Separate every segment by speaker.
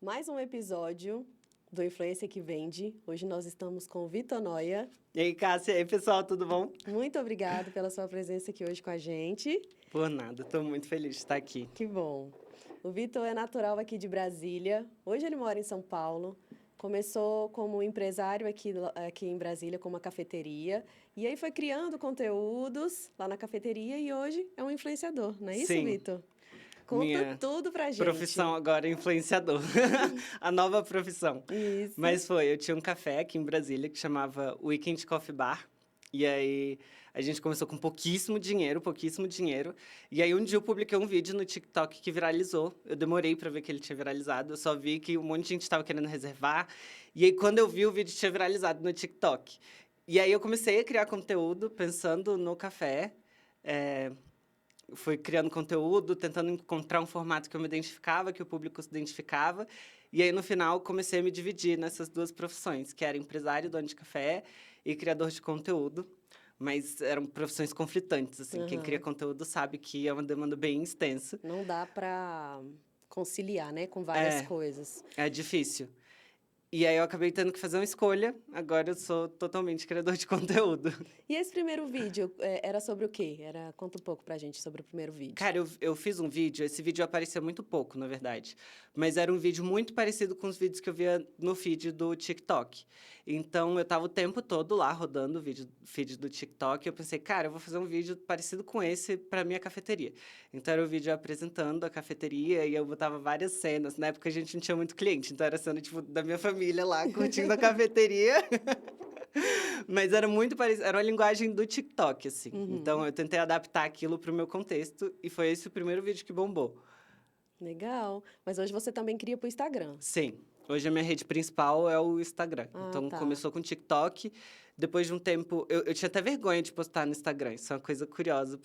Speaker 1: Mais um episódio do Influência que Vende. Hoje nós estamos com o Vitor Noia.
Speaker 2: E aí, Cássia, e aí, pessoal, tudo bom?
Speaker 1: Muito obrigado pela sua presença aqui hoje com a gente.
Speaker 2: Por nada, estou muito feliz de estar aqui.
Speaker 1: Que bom. O Vitor é natural aqui de Brasília. Hoje ele mora em São Paulo. Começou como empresário aqui em Brasília, com uma cafeteria. E aí foi criando conteúdos lá na cafeteria e hoje é um influenciador, não é isso,
Speaker 2: Sim.
Speaker 1: Vitor? Conta
Speaker 2: Minha
Speaker 1: tudo pra gente.
Speaker 2: profissão agora é influenciador. A nova profissão.
Speaker 1: Isso.
Speaker 2: Mas eu tinha um café aqui em Brasília que chamava Weekend Coffee Bar. E aí a gente começou com pouquíssimo dinheiro. E aí um dia eu publiquei um vídeo no TikTok que viralizou. Eu demorei para ver que ele tinha viralizado. Eu só vi que um monte de gente estava querendo reservar. E aí quando eu vi, o vídeo tinha viralizado no TikTok. E aí eu comecei a criar conteúdo pensando no café. Fui criando conteúdo, tentando encontrar um formato que eu me identificava, que o público se identificava. E aí, no final, comecei a me dividir nessas duas profissões, que era empresário, dono de café e criador de conteúdo. Mas eram profissões conflitantes, assim. Quem cria conteúdo sabe que é uma demanda bem extensa.
Speaker 1: Não dá para conciliar, né, com várias coisas.
Speaker 2: É difícil. E aí eu acabei tendo que fazer uma escolha. Agora eu sou totalmente criador de conteúdo.
Speaker 1: E esse primeiro vídeo era sobre o quê? Conta um pouco pra gente sobre o primeiro vídeo.
Speaker 2: Cara, eu fiz um vídeo, esse vídeo aparecia muito pouco, na verdade. Mas era um vídeo muito parecido com os vídeos que eu via no feed do TikTok. Então, eu tava o tempo todo lá, rodando o feed do TikTok, e eu pensei, cara, eu vou fazer um vídeo parecido com esse pra minha cafeteria. Então, era o vídeo apresentando a cafeteria, e eu botava várias cenas. Na época, a gente não tinha muito cliente, então era cena, tipo, da minha família lá, curtindo a cafeteria. Mas era muito parecido, era uma linguagem do TikTok, assim. Então, eu tentei adaptar aquilo pro meu contexto, e foi esse o primeiro vídeo que bombou.
Speaker 1: Legal. Mas hoje você também cria pro Instagram.
Speaker 2: Sim. Hoje a minha rede principal é o Instagram.
Speaker 1: Ah,
Speaker 2: Então,
Speaker 1: tá.
Speaker 2: começou com o TikTok. Depois de um tempo, eu tinha até vergonha de postar no Instagram. Isso é uma coisa curiosa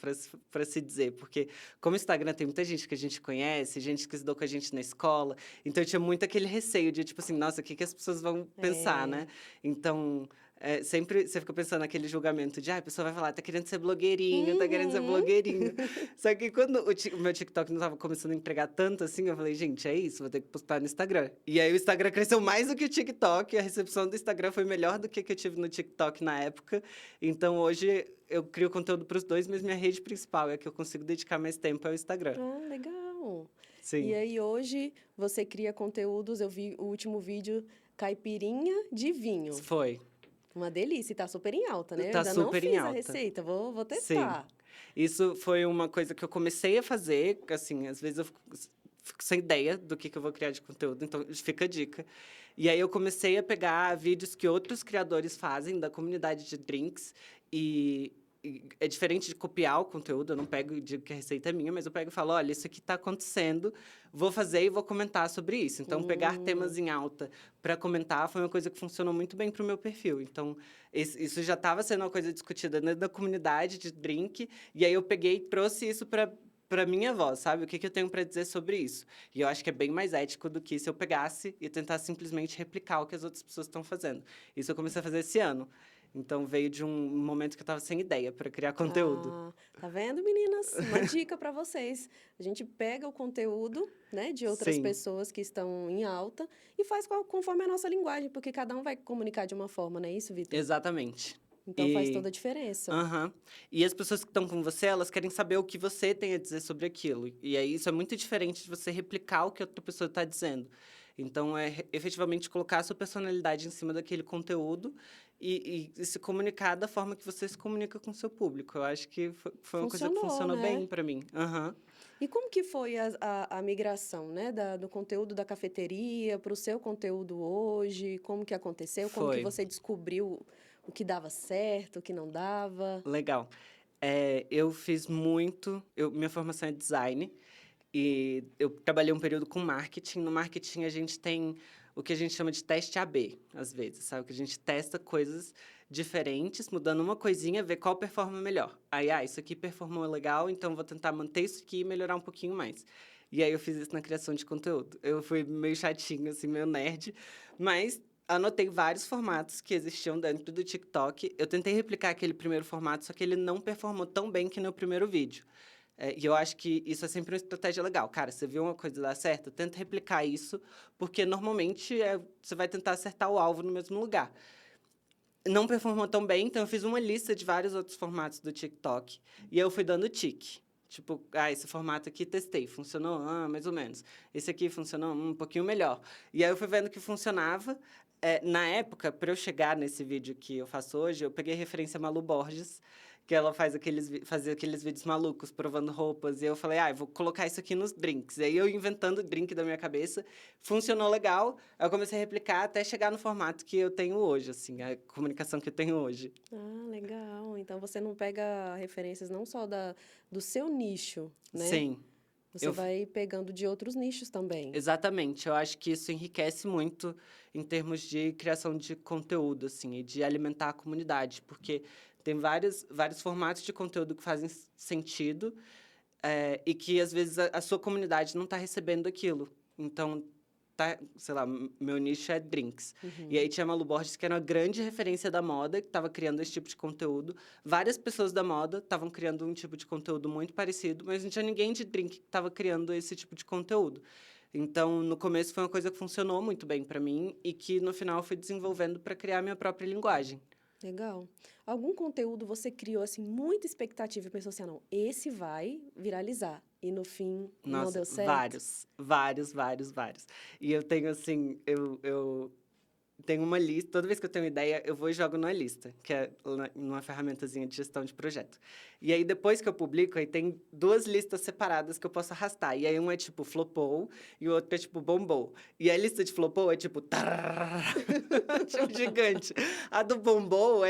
Speaker 2: para se dizer. Porque, como o Instagram tem muita gente que a gente conhece, gente que estudou com a gente na escola. Então, eu tinha muito aquele receio de, tipo assim, nossa, o que as pessoas vão pensar, né? Então, sempre você fica pensando naquele julgamento de, a pessoa vai falar, tá querendo ser blogueirinho, tá querendo ser blogueirinho. Só que quando o meu TikTok não tava começando a entregar tanto assim, eu falei, gente, é isso, vou ter que postar no Instagram. E aí o Instagram cresceu mais do que o TikTok, a recepção do Instagram foi melhor do que eu tive no TikTok na época. Então hoje eu crio conteúdo para os dois, mas minha rede principal é a que eu consigo dedicar mais tempo é o Instagram.
Speaker 1: Ah, legal.
Speaker 2: Sim.
Speaker 1: E aí hoje você cria conteúdos, eu vi o último vídeo, caipirinha de vinho.
Speaker 2: Foi.
Speaker 1: Uma delícia, e tá super em alta, né?
Speaker 2: Tá
Speaker 1: eu ainda não
Speaker 2: super em
Speaker 1: fiz a
Speaker 2: alta.
Speaker 1: receita, vou
Speaker 2: Sim.
Speaker 1: testar.
Speaker 2: Isso foi uma coisa que eu comecei a fazer, assim, às vezes eu fico sem ideia do que eu vou criar de conteúdo, então fica a dica. E aí eu comecei a pegar vídeos que outros criadores fazem da comunidade de drinks e é diferente de copiar o conteúdo, eu não pego e digo que a receita é minha, mas eu pego e falo, olha, isso aqui está acontecendo, vou fazer e vou comentar sobre isso. Então, pegar temas em alta para comentar foi uma coisa que funcionou muito bem para o meu perfil. Então, isso já estava sendo uma coisa discutida na comunidade de drink, e aí eu peguei e trouxe isso para minha voz, sabe? O que eu tenho para dizer sobre isso? E eu acho que é bem mais ético do que se eu pegasse e tentar simplesmente replicar o que as outras pessoas estão fazendo. Isso eu comecei a fazer esse ano. Então, veio de um momento que eu estava sem ideia para criar conteúdo.
Speaker 1: Ah, tá vendo, meninas? Uma dica para vocês. A gente pega o conteúdo, né, de outras
Speaker 2: Sim.
Speaker 1: pessoas que estão em alta e faz conforme a nossa linguagem, porque cada um vai comunicar de uma forma, não é isso, Vitor?
Speaker 2: Exatamente.
Speaker 1: Então faz toda a diferença.
Speaker 2: E as pessoas que estão com você, elas querem saber o que você tem a dizer sobre aquilo. E aí isso é muito diferente de você replicar o que outra pessoa está dizendo. Então, efetivamente colocar a sua personalidade em cima daquele conteúdo e se comunicar da forma que você se comunica com o seu público. Eu acho que foi uma coisa que funcionou
Speaker 1: né?
Speaker 2: bem para mim.
Speaker 1: E como que foi a migração, né, do conteúdo da cafeteria para o seu conteúdo hoje? Como que aconteceu? Como que
Speaker 2: Foi.
Speaker 1: você descobriu o que dava certo, o que não dava?
Speaker 2: Legal. Eu fiz muito... minha formação é design. E eu trabalhei um período com marketing. No marketing, a gente tem o que a gente chama de teste AB, às vezes, sabe? Que a gente testa coisas diferentes, mudando uma coisinha, ver qual performa melhor. Aí, isso aqui performou legal, então vou tentar manter isso aqui e melhorar um pouquinho mais. E aí, eu fiz isso na criação de conteúdo. Eu fui meio chatinho, assim, meio nerd, mas anotei vários formatos que existiam dentro do TikTok. Eu tentei replicar aquele primeiro formato, só que ele não performou tão bem que no primeiro vídeo. E eu acho que isso é sempre uma estratégia legal. Cara, você viu uma coisa dar certo, tenta replicar isso, porque normalmente você vai tentar acertar o alvo no mesmo lugar. Não performou tão bem, então eu fiz uma lista de vários outros formatos do TikTok. E aí eu fui dando tique. Tipo, esse formato aqui testei, funcionou, mais ou menos. Esse aqui funcionou um pouquinho melhor. E aí eu fui vendo que funcionava. Na época, para eu chegar nesse vídeo que eu faço hoje, eu peguei referência a Malu Borges, que ela fazia aqueles vídeos malucos, provando roupas. E eu falei, eu vou colocar isso aqui nos drinks. E aí eu inventando o drink da minha cabeça, funcionou legal. Aí eu comecei a replicar até chegar no formato que eu tenho hoje, assim, a comunicação que eu tenho hoje.
Speaker 1: Ah, legal. Então você não pega referências não só do seu nicho, né?
Speaker 2: Sim.
Speaker 1: Você vai pegando de outros nichos também.
Speaker 2: Exatamente. Eu acho que isso enriquece muito em termos de criação de conteúdo, assim, e de alimentar a comunidade, porque tem vários formatos de conteúdo que fazem sentido, e que, às vezes, a sua comunidade não está recebendo aquilo. Então, sei lá, meu nicho é drinks. E aí tinha a Malu Borges, que era uma grande referência da moda, que estava criando esse tipo de conteúdo. Várias pessoas da moda estavam criando um tipo de conteúdo muito parecido, mas não tinha ninguém de drink que estava criando esse tipo de conteúdo. Então, no começo foi uma coisa que funcionou muito bem para mim e que no final eu fui desenvolvendo para criar minha própria linguagem.
Speaker 1: Legal. Algum conteúdo você criou assim muita expectativa e pensou assim, não, esse vai viralizar. E no fim não
Speaker 2: Nossa,
Speaker 1: deu certo?
Speaker 2: vários. E eu tenho assim, eu tenho uma lista, toda vez que eu tenho ideia, eu vou e jogo numa lista, que é numa ferramentazinha de gestão de projeto. E aí, depois que eu publico, aí tem 2 listas separadas que eu posso arrastar. E aí, um é tipo flopou e o outro é tipo bombou. E a lista de flopou é tipo tararara, tipo gigante. A do bombou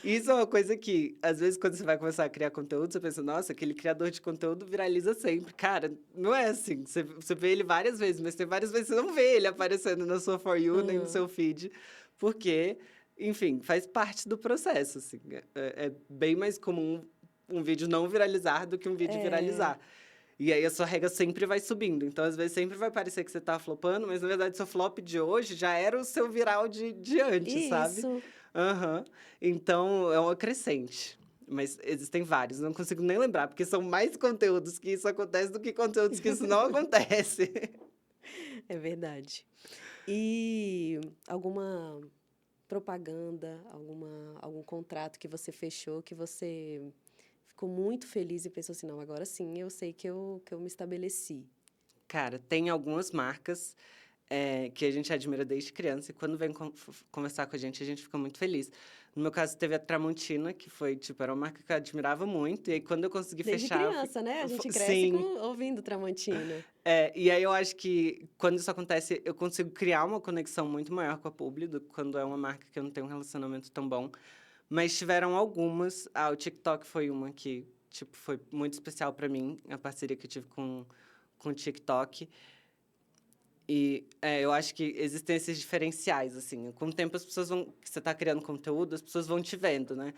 Speaker 2: Isso é uma coisa que, às vezes, quando você vai começar a criar conteúdo, você pensa, nossa, aquele criador de conteúdo viraliza sempre. Cara, não é assim. Você vê ele várias vezes, mas tem várias vezes que você não vê ele aparecendo na sua For You, nem no seu feed. Porque, enfim, faz parte do processo, assim. É bem mais comum um vídeo não viralizar do que um vídeo
Speaker 1: É,
Speaker 2: viralizar. E aí a sua régua sempre vai subindo. Então, às vezes, sempre vai parecer que você tá flopando, mas, na verdade, seu flop de hoje já era o seu viral de antes, sabe?
Speaker 1: isso.
Speaker 2: Aham. Então, é uma crescente. Mas existem vários, não consigo nem lembrar, porque são mais conteúdos que isso acontece do que conteúdos que isso não acontece.
Speaker 1: É verdade. E alguma propaganda, algum contrato que você fechou, que você ficou muito feliz e pensou assim, não, agora sim, eu sei que eu me estabeleci.
Speaker 2: Cara, tem algumas marcas que a gente admira desde criança e quando vem conversar com a gente fica muito feliz. No meu caso, teve a Tramontina, que foi, tipo, era uma marca que eu admirava muito. E aí, quando eu consegui
Speaker 1: Desde
Speaker 2: fechar,
Speaker 1: criança, né? A gente cresce
Speaker 2: sim.
Speaker 1: ouvindo Tramontina.
Speaker 2: E aí eu acho que quando isso acontece, eu consigo criar uma conexão muito maior com a publi do que quando é uma marca que eu não tenho um relacionamento tão bom. Mas tiveram algumas. O TikTok foi uma que, tipo, foi muito especial para mim, a parceria que eu tive com o TikTok. E eu acho que existem esses diferenciais, assim. Com o tempo, as pessoas vão... Que você está criando conteúdo, as pessoas vão te vendo, né?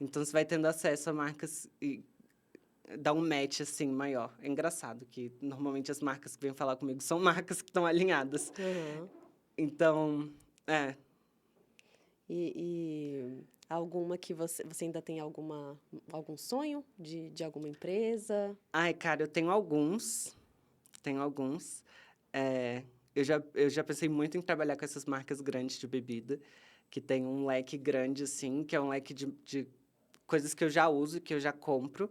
Speaker 2: Então, você vai tendo acesso a marcas e dá um match, assim, maior. É engraçado que, normalmente, as marcas que vêm falar comigo são marcas que estão alinhadas.
Speaker 1: Aham.
Speaker 2: Então, é...
Speaker 1: E alguma que você ainda tem algum sonho de alguma empresa?
Speaker 2: Ai, cara, eu tenho alguns. Tenho alguns. Eu já pensei muito em trabalhar com essas marcas grandes de bebida, que tem um leque grande, assim, que é um leque de coisas que eu já uso, que eu já compro.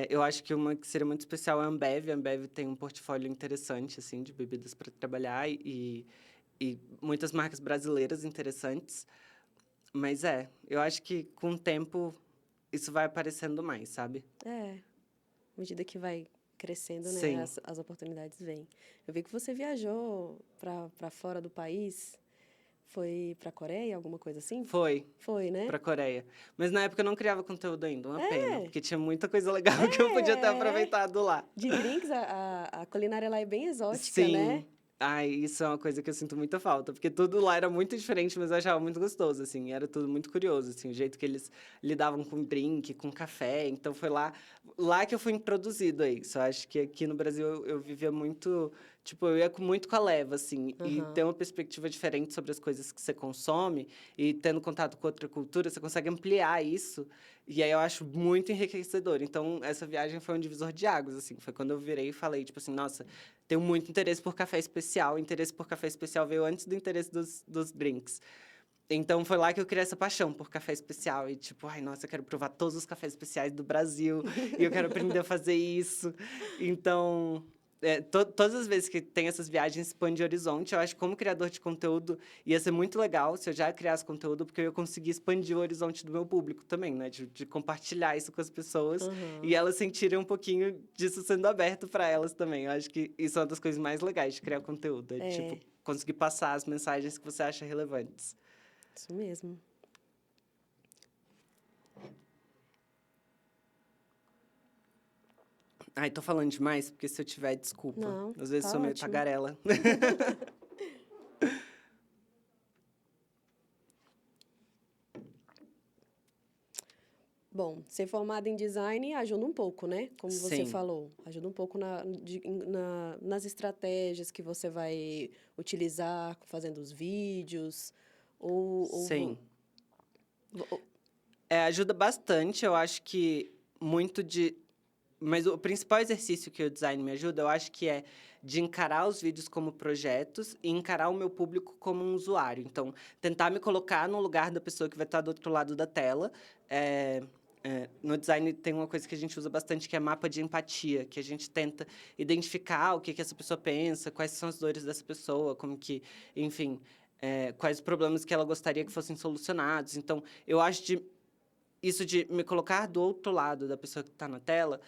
Speaker 2: Eu acho que uma que seria muito especial é a Ambev. A Ambev tem um portfólio interessante, assim, de bebidas para trabalhar e muitas marcas brasileiras interessantes. Mas eu acho que com o tempo isso vai aparecendo mais, sabe?
Speaker 1: É, à medida que vai crescendo, né,
Speaker 2: Sim,
Speaker 1: as oportunidades vêm. Eu vi que você viajou para fora do país. Foi para Coreia, alguma coisa assim?
Speaker 2: foi.
Speaker 1: Foi, né?
Speaker 2: Pra Coreia. Mas na época eu não criava conteúdo ainda, uma pena,
Speaker 1: É,
Speaker 2: porque tinha muita coisa legal que eu podia ter
Speaker 1: é.
Speaker 2: aproveitado lá.
Speaker 1: De drinks, a culinária lá é bem exótica, né?
Speaker 2: Sim. Ai, isso é uma coisa que eu sinto muita falta, porque tudo lá era muito diferente, mas eu achava muito gostoso, assim, era tudo muito curioso, assim, o jeito que eles lidavam com drink, com café, então foi lá que eu fui introduzido a isso. Eu acho que aqui no Brasil eu vivia muito, Tipo, eu ia muito com a leva, assim. E
Speaker 1: Aham.
Speaker 2: ter uma perspectiva diferente sobre as coisas que você consome e tendo contato com outra cultura, você consegue ampliar isso. E aí eu acho muito enriquecedor. Então, essa viagem foi um divisor de águas, assim. Foi quando eu virei e falei, tipo assim, nossa, tenho muito interesse por café especial. O interesse por café especial veio antes do interesse dos drinks. Então, foi lá que eu criei essa paixão por café especial. E tipo, ai, nossa, eu quero provar todos os cafés especiais do Brasil. E eu quero aprender a fazer isso. Então, todas as vezes que tem essas viagens, expande horizonte. Eu acho que como criador de conteúdo, ia ser muito legal se eu já criasse conteúdo, porque eu ia conseguir expandir o horizonte do meu público também, né? De compartilhar isso com as pessoas e
Speaker 1: Aham.
Speaker 2: elas sentirem um pouquinho disso sendo aberto para elas também. Eu acho que isso é uma das coisas mais legais de criar conteúdo. É, tipo,
Speaker 1: É,
Speaker 2: conseguir passar as mensagens que você acha relevantes.
Speaker 1: isso mesmo.
Speaker 2: Ai, tô falando demais, porque se eu tiver, desculpa.
Speaker 1: Não,
Speaker 2: Às vezes
Speaker 1: tá
Speaker 2: sou meio
Speaker 1: ótimo.
Speaker 2: tagarela.
Speaker 1: Bom, ser formada em design ajuda um pouco, né? Como você
Speaker 2: Sim,
Speaker 1: falou, ajuda um pouco nas estratégias que você vai utilizar fazendo os vídeos, ou
Speaker 2: sim. É, ajuda bastante, eu acho que muito de... Mas o principal exercício que o design me ajuda, eu acho que é de encarar os vídeos como projetos e encarar o meu público como um usuário. Então, tentar me colocar no lugar da pessoa que vai estar do outro lado da tela. No design tem uma coisa que a gente usa bastante, que é mapa de empatia, que a gente tenta identificar o que essa pessoa pensa, quais são as dores dessa pessoa, como que, enfim, quais os problemas que ela gostaria que fossem solucionados. Então, eu acho isso de me colocar do outro lado da pessoa que está na tela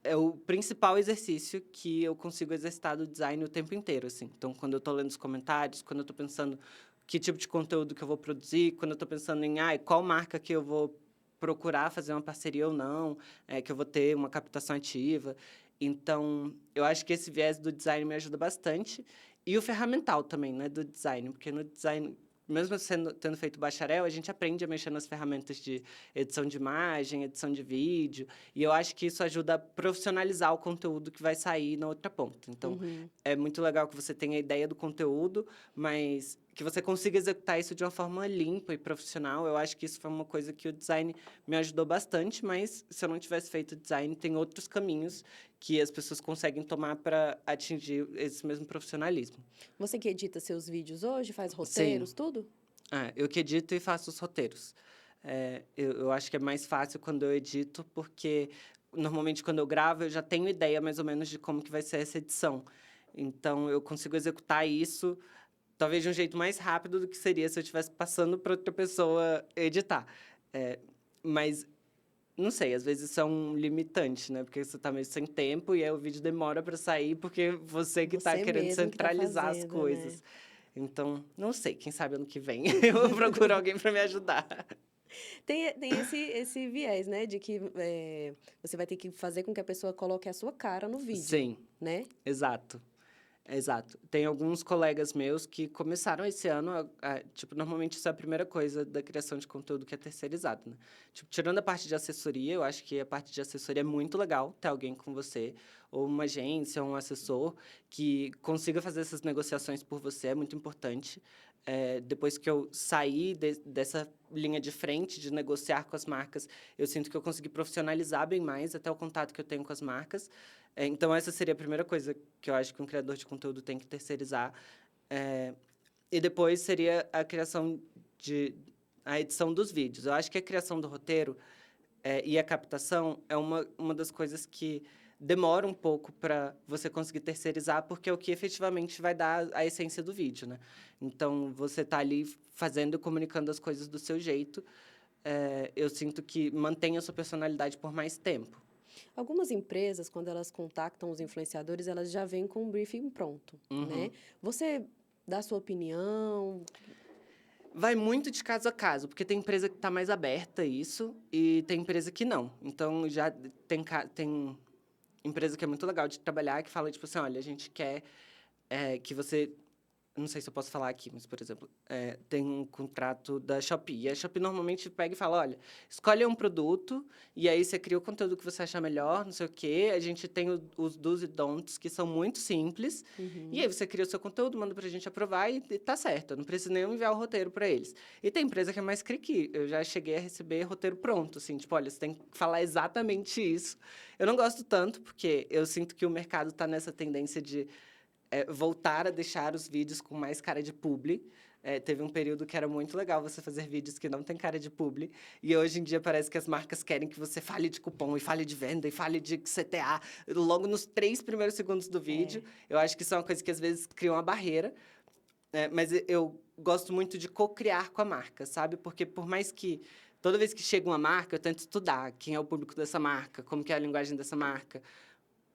Speaker 2: é o principal exercício que eu consigo exercitar do design o tempo inteiro, assim. Então, quando eu estou lendo os comentários, quando eu estou pensando que tipo de conteúdo que eu vou produzir, quando eu estou pensando em qual marca que eu vou procurar fazer uma parceria ou não, que eu vou ter uma captação ativa. Então, eu acho que esse viés do design me ajuda bastante. E o ferramental também, né, do design, porque no design, mesmo tendo feito bacharel, a gente aprende a mexer nas ferramentas de edição de imagem, edição de vídeo, e eu acho que isso ajuda a profissionalizar o conteúdo que vai sair na outra ponta. Então,
Speaker 1: Uhum.
Speaker 2: é muito legal que você tenha a ideia do conteúdo, mas que você consiga executar isso de uma forma limpa e profissional. Eu acho que isso foi uma coisa que o design me ajudou bastante, mas se eu não tivesse feito design, tem outros caminhos que as pessoas conseguem tomar para atingir esse mesmo profissionalismo.
Speaker 1: Você que edita seus vídeos hoje, faz
Speaker 2: Sim,
Speaker 1: roteiros, tudo?
Speaker 2: eu que edito e faço os roteiros. Eu acho que é mais fácil quando eu edito, porque normalmente quando eu gravo eu já tenho ideia mais ou menos de como que vai ser essa edição. Então eu consigo executar isso talvez de um jeito mais rápido do que seria se eu estivesse passando para outra pessoa editar. Eh, mas não sei, às vezes isso é um limitante, né? Porque você está meio sem tempo e aí o vídeo demora para sair porque você que está
Speaker 1: Você
Speaker 2: querendo
Speaker 1: mesmo que está
Speaker 2: centralizar as
Speaker 1: fazendo, né?
Speaker 2: coisas. Então, não sei, quem sabe ano que vem eu procuro alguém para me ajudar.
Speaker 1: Tem esse viés, né, de que você vai ter que fazer com que a pessoa coloque a sua cara no vídeo,
Speaker 2: Sim,
Speaker 1: né?
Speaker 2: exato. Exato. Tem alguns colegas meus que começaram esse ano, tipo, normalmente isso é a primeira coisa da criação de conteúdo que é terceirizado, né? Tipo, tirando a parte de assessoria, eu acho que a parte de assessoria é muito legal ter alguém com você, ou uma agência, ou um assessor, que consiga fazer essas negociações por você, é muito importante. Depois que eu saí dessa linha de frente de negociar com as marcas, eu sinto que eu consegui profissionalizar bem mais até o contato que eu tenho com as marcas. Então, essa seria a primeira coisa que eu acho que um criador de conteúdo tem que terceirizar. Eh, e depois seria a criação de... a edição dos vídeos. Eu acho que a criação do roteiro e a captação é uma das coisas que demora um pouco para você conseguir terceirizar, porque é o que efetivamente vai dar a essência do vídeo, né? Então, você está ali fazendo e comunicando as coisas do seu jeito. Eu sinto que mantém a sua personalidade por mais tempo.
Speaker 1: Algumas empresas, quando elas contactam os influenciadores, elas já vêm com um briefing pronto, né?
Speaker 2: Uhum.
Speaker 1: Você dá sua opinião?
Speaker 2: Vai muito de caso a caso, porque tem empresa que está mais aberta a isso e tem empresa que não. Então, já tem empresa que é muito legal de trabalhar, que fala, tipo assim, olha, a gente quer que você não sei se eu posso falar aqui, mas, por exemplo, tem um contrato da Shopee. E a Shopee normalmente pega e fala, olha, escolhe um produto e aí você cria o conteúdo que você achar melhor, não sei o quê. A gente tem os do's e don'ts, que são muito simples. E aí você cria o seu conteúdo, manda pra gente aprovar e tá certo. Eu não preciso nem enviar o roteiro para eles. E tem empresa que é mais criqui. Eu já cheguei a receber roteiro pronto, assim, tipo, olha, você tem que falar exatamente isso. Eu não gosto tanto, porque eu sinto que o mercado tá nessa tendência de voltar a deixar os vídeos com mais cara de publi. Teve um período que era muito legal você fazer vídeos que não tem cara de publi. E hoje em dia parece que as marcas querem que você fale de cupom, e fale de venda, e fale de CTA, logo nos 3 primeiros segundos do vídeo. Eu acho que isso é uma coisa que às vezes cria uma barreira. Mas eu gosto muito de co-criar com a marca, sabe? Porque por mais que toda vez que chega uma marca, eu tento estudar quem é o público dessa marca, como que é a linguagem dessa marca.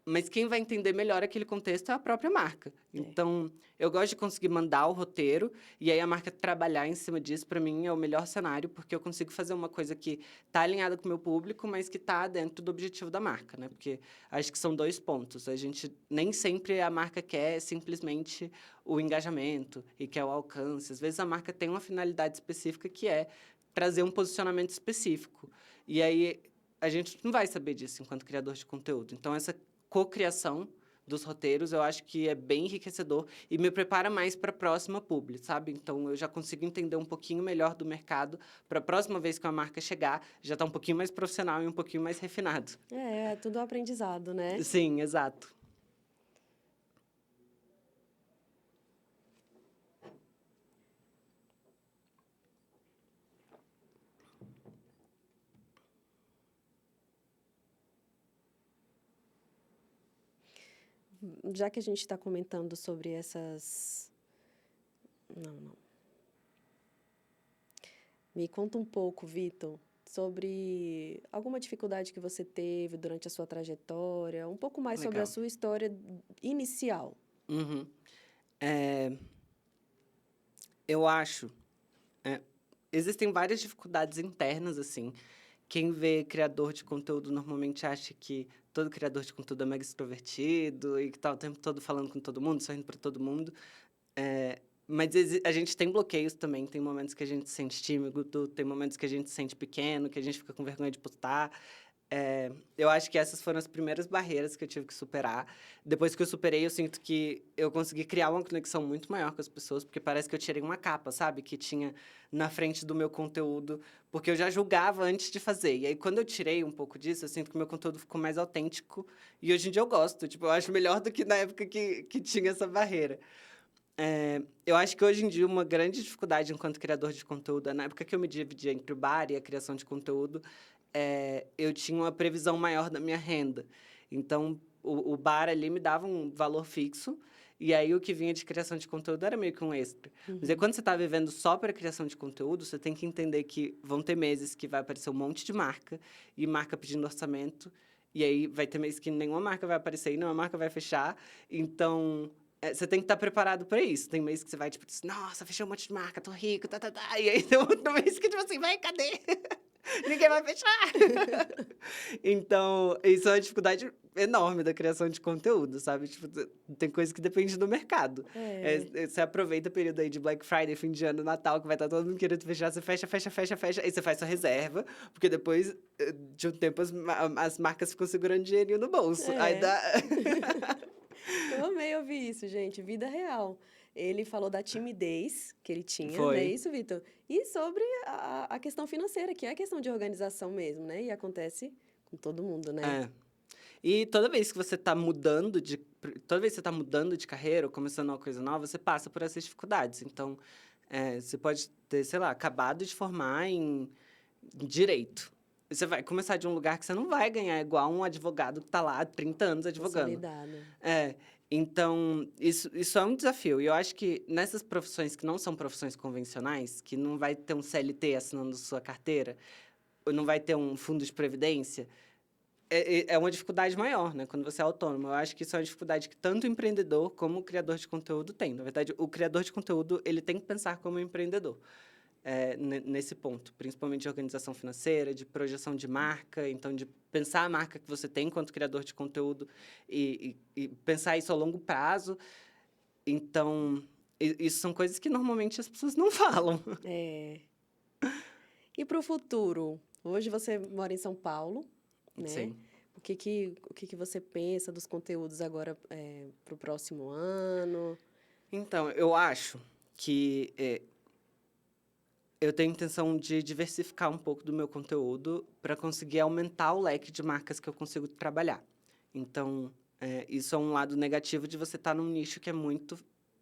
Speaker 2: Mas quem vai entender melhor aquele contexto é a própria marca. Então, eu gosto de conseguir mandar o roteiro e aí a marca trabalhar em cima disso, para mim, é o melhor cenário, porque eu consigo fazer uma coisa que está alinhada com o meu público, mas que está dentro do objetivo da marca, né? Porque acho que são 2 pontos. A gente nem sempre a marca quer simplesmente o engajamento e quer o alcance. Às vezes a marca tem uma finalidade específica que é trazer um posicionamento específico. E aí a gente não vai saber disso enquanto criador de conteúdo. Então, essa cocriação dos roteiros, eu acho que é bem enriquecedor e me prepara mais para a próxima publi, sabe? Então, eu já consigo entender um pouquinho melhor do mercado para a próxima vez que a marca chegar, já está um pouquinho mais profissional e um pouquinho mais refinado.
Speaker 1: É tudo aprendizado, né?
Speaker 2: Sim, exato.
Speaker 1: Já que a gente está comentando sobre essas... Não. Me conta um pouco, Vitor, sobre alguma dificuldade que você teve durante a sua trajetória, um pouco mais sobre a
Speaker 2: Legal.
Speaker 1: sua história inicial.
Speaker 2: Uhum. Eu acho... existem várias dificuldades internas, assim. Quem vê criador de conteúdo normalmente acha que todo criador de conteúdo é mega extrovertido e que tá o tempo todo falando com todo mundo, sorrindo para todo mundo. Mas a gente tem bloqueios também. Tem momentos que a gente se sente tímido, tem momentos que a gente se sente pequeno, que a gente fica com vergonha de postar. Eu acho que essas foram as primeiras barreiras que eu tive que superar. Depois que eu superei, eu sinto que eu consegui criar uma conexão muito maior com as pessoas, porque parece que eu tirei uma capa, sabe? Que tinha na frente do meu conteúdo, porque eu já julgava antes de fazer. E aí, quando eu tirei um pouco disso, eu sinto que o meu conteúdo ficou mais autêntico. E hoje em dia eu gosto. Tipo, eu acho melhor do que na época que tinha essa barreira. Eu acho que hoje em dia uma grande dificuldade enquanto criador de conteúdo, na época que eu me dividia entre o bar e a criação de conteúdo, eu tinha uma previsão maior da minha renda. Então, o bar ali me dava um valor fixo, e aí o que vinha de criação de conteúdo era meio que um extra. Mas aí, quando você está vivendo só para criação de conteúdo, você tem que entender que vão ter meses que vai aparecer um monte de marca, e marca pedindo orçamento, e aí vai ter meses que nenhuma marca vai aparecer e nenhuma marca vai fechar. Então, você tem que estar preparado para isso. Tem mês que você vai, tipo, nossa, fechei um monte de marca, tô rico, tá. E aí tem outro mês que, tipo assim, vai, cadê? Ninguém vai fechar. Então, isso é uma dificuldade enorme da criação de conteúdo, sabe? Tipo, tem coisa que depende do mercado. Você aproveita o período aí de Black Friday, fim de ano, Natal, que vai estar todo mundo querendo fechar, você fecha. Aí você faz sua reserva, porque depois, de um tempo, as marcas ficam segurando dinheirinho no bolso. Aí dá...
Speaker 1: Eu amei ouvir isso, gente. Vida real. Ele falou da timidez que ele tinha, não é
Speaker 2: Foi.
Speaker 1: isso, Vitor? E sobre a questão financeira, que é a questão de organização mesmo, né? E acontece com todo mundo, né?
Speaker 2: E toda vez que você está mudando de carreira ou começando uma coisa nova, você passa por essas dificuldades. Então, você pode ter, sei lá, acabado de formar em direito. Você vai começar de um lugar que você não vai ganhar igual um advogado que está lá há 30 anos advogando.
Speaker 1: Consolidado.
Speaker 2: Então, isso é um desafio. E eu acho que nessas profissões que não são profissões convencionais, que não vai ter um CLT assinando sua carteira, ou não vai ter um fundo de previdência, é uma dificuldade maior, né? Quando você é autônomo. Eu acho que isso é uma dificuldade que tanto o empreendedor como o criador de conteúdo tem. Na verdade, o criador de conteúdo, ele tem que pensar como empreendedor. Nesse ponto, principalmente de organização financeira, de projeção de marca, então de pensar a marca que você tem enquanto criador de conteúdo e pensar isso a longo prazo. Então, Isso são coisas que normalmente as pessoas não falam.
Speaker 1: É. E para o futuro? Hoje você mora em São Paulo, né?
Speaker 2: Sim.
Speaker 1: O que que você pensa dos conteúdos agora para o próximo ano?
Speaker 2: Então, eu acho que eu tenho a intenção de diversificar um pouco do meu conteúdo para conseguir aumentar o leque de marcas que eu consigo trabalhar. Então, isso é um lado negativo de você estar num nicho que é muito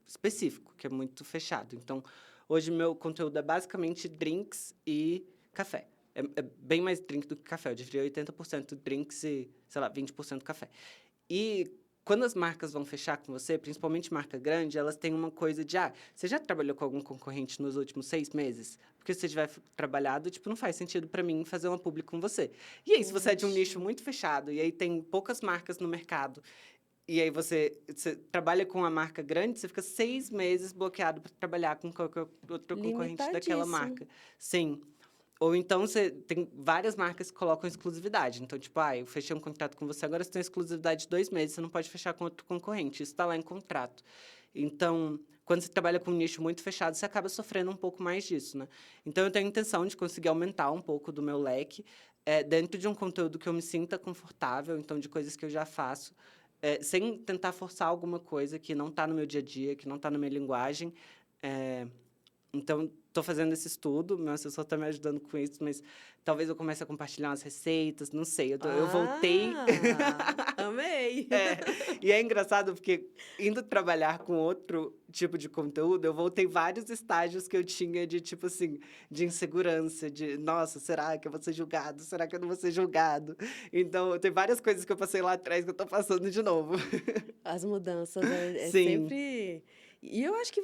Speaker 2: específico, que é muito fechado. Então, hoje meu conteúdo é basicamente drinks e café. É bem mais drink do que café. Eu diria 80% drinks e, sei lá, 20% café. E quando as marcas vão fechar com você, principalmente marca grande, elas têm uma coisa de, você já trabalhou com algum concorrente nos últimos 6 meses? Porque se você tiver trabalhado, tipo, não faz sentido para mim fazer uma publi com você. E aí, se você é de um nicho
Speaker 1: Poxa.
Speaker 2: muito fechado, e aí tem poucas marcas no mercado, e aí você trabalha com uma marca grande, você fica 6 meses bloqueado para trabalhar com qualquer outro concorrente daquela
Speaker 1: Limitadíssimo.
Speaker 2: marca. Sim. Ou então você tem várias marcas que colocam exclusividade. Então, tipo, eu fechei um contrato com você, agora você tem exclusividade de 2 meses, você não pode fechar com outro concorrente. Isso está lá em contrato. Então, quando você trabalha com um nicho muito fechado, você acaba sofrendo um pouco mais disso, né? Então, eu tenho a intenção de conseguir aumentar um pouco do meu leque, dentro de um conteúdo que eu me sinta confortável, então, de coisas que eu já faço, sem tentar forçar alguma coisa que não está no meu dia a dia, que não está na minha linguagem. Então, estou fazendo esse estudo, meu assessor está me ajudando com isso, mas talvez eu comece a compartilhar umas receitas, não sei. Eu voltei.
Speaker 1: Amei!
Speaker 2: É, e é engraçado porque, indo trabalhar com outro tipo de conteúdo, eu voltei vários estágios que eu tinha de, tipo assim, de insegurança, de, nossa, será que eu vou ser julgado? Será que eu não vou ser julgado? Então, tem várias coisas que eu passei lá atrás que eu estou passando de novo.
Speaker 1: As mudanças é
Speaker 2: Sim.
Speaker 1: sempre. E eu acho que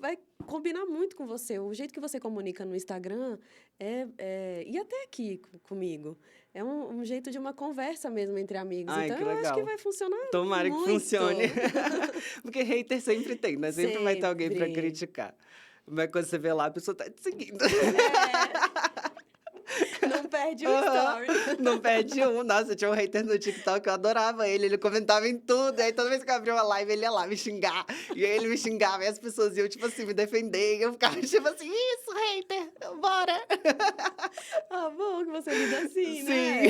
Speaker 1: vai combinar muito com você. O jeito que você comunica no Instagram e até aqui comigo. É um jeito de uma conversa mesmo entre amigos.
Speaker 2: Ai,
Speaker 1: Então
Speaker 2: que
Speaker 1: eu acho que
Speaker 2: legal.
Speaker 1: vai funcionar
Speaker 2: Tomara que
Speaker 1: muito.
Speaker 2: funcione. Porque hater sempre tem, né? Sempre vai ter alguém pra
Speaker 1: Sempre.
Speaker 2: criticar. Mas quando você vê lá, a pessoa tá te seguindo.
Speaker 1: É, não perde um
Speaker 2: Aham.
Speaker 1: story.
Speaker 2: Não perde um. Nossa, tinha um hater no TikTok, eu adorava ele. Ele comentava em tudo. E aí, toda vez que eu abria uma live, ele ia lá me xingar. E aí, ele me xingava. E as pessoas iam, tipo assim, me defender. E eu ficava, tipo assim, isso, hater, bora.
Speaker 1: Ah, bom que você lida assim,
Speaker 2: Sim.
Speaker 1: né?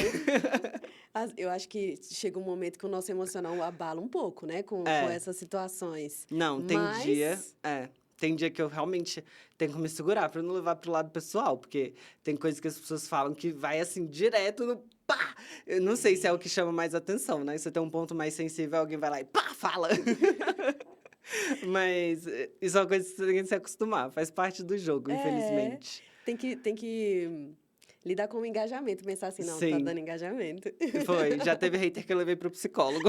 Speaker 1: Eu acho que chega um momento que o nosso emocional abala um pouco, né? Com
Speaker 2: É.
Speaker 1: essas situações.
Speaker 2: Não, tem dia.
Speaker 1: Mas,
Speaker 2: Tem dia que eu realmente tenho que me segurar pra não levar pro lado pessoal, porque tem coisas que as pessoas falam que vai assim, direto no pá! Eu não sei se é o que chama mais atenção, né? Você tem um ponto mais sensível, alguém vai lá e pá, fala. Mas isso é uma coisa que você tem que se acostumar, faz parte do jogo,
Speaker 1: é,
Speaker 2: infelizmente.
Speaker 1: tem que lidar com o engajamento, pensar assim, não, tá
Speaker 2: Sim,
Speaker 1: dando engajamento.
Speaker 2: foi. Já teve hater que eu levei pro psicólogo.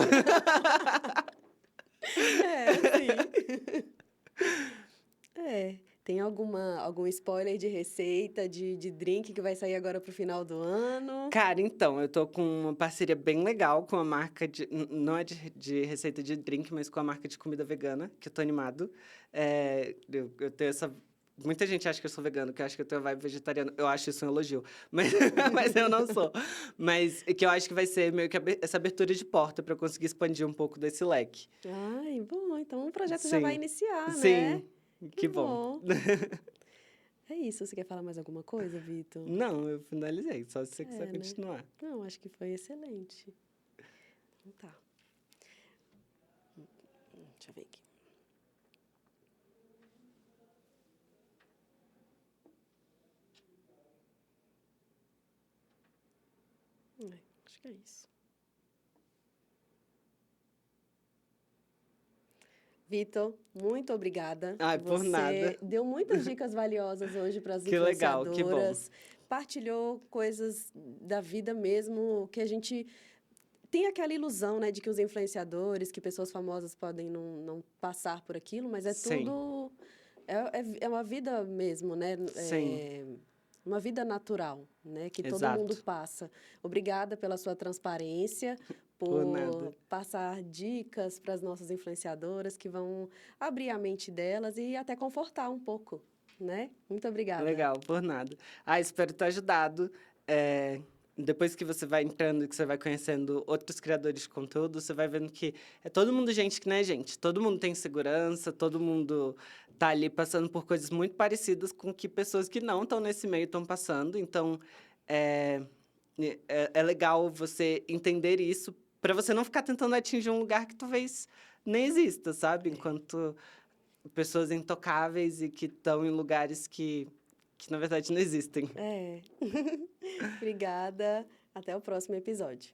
Speaker 1: É, sim. É. Tem algum spoiler de receita, de drink que vai sair agora pro final do ano?
Speaker 2: Cara, então, eu tô com uma parceria bem legal com a marca de. Não é de receita de drink, mas com a marca de comida vegana, que eu tô animado. Eu tenho essa. Muita gente acha que eu sou vegano, que acha que eu tenho vibe vegetariana. Eu acho isso um elogio. Mas, mas eu não sou. Mas que eu acho que vai ser meio que essa abertura de porta para eu conseguir expandir um pouco desse leque.
Speaker 1: Ai, bom, então o projeto já vai
Speaker 2: Sim.
Speaker 1: iniciar, né?
Speaker 2: Sim.
Speaker 1: Que
Speaker 2: Que bom.
Speaker 1: bom. É isso. Você quer falar mais alguma coisa, Vitor?
Speaker 2: Não, eu finalizei, só se você quiser
Speaker 1: É, né?
Speaker 2: continuar.
Speaker 1: Não, acho que foi excelente. Então tá. Deixa eu ver aqui. Acho que é isso. Vitor, muito obrigada.
Speaker 2: Ai, por nada.
Speaker 1: Você deu muitas dicas valiosas hoje para as
Speaker 2: Que legal, que bom.
Speaker 1: influenciadoras, partilhou coisas da vida mesmo que a gente tem aquela ilusão, né, de que os influenciadores, que pessoas famosas podem não passar por aquilo, mas é
Speaker 2: Sim,
Speaker 1: tudo. É uma vida mesmo, né?
Speaker 2: sim,
Speaker 1: Uma vida natural, né? Que todo mundo
Speaker 2: exato.
Speaker 1: passa. Obrigada pela sua transparência,
Speaker 2: Por nada.
Speaker 1: por passar dicas para as nossas influenciadoras que vão abrir a mente delas e até confortar um pouco, né? Muito obrigada.
Speaker 2: Legal, por nada. Espero ter ajudado. depois que você vai entrando e que você vai conhecendo outros criadores de conteúdo, você vai vendo que é todo mundo gente que não é gente. Todo mundo tem segurança, todo mundo tá ali passando por coisas muito parecidas com que pessoas que não estão nesse meio estão passando. Então, é, é legal você entender isso para você não ficar tentando atingir um lugar que talvez nem exista, sabe? Enquanto pessoas intocáveis e que estão em lugares que na verdade não existem.
Speaker 1: É. Obrigada. Até o próximo episódio.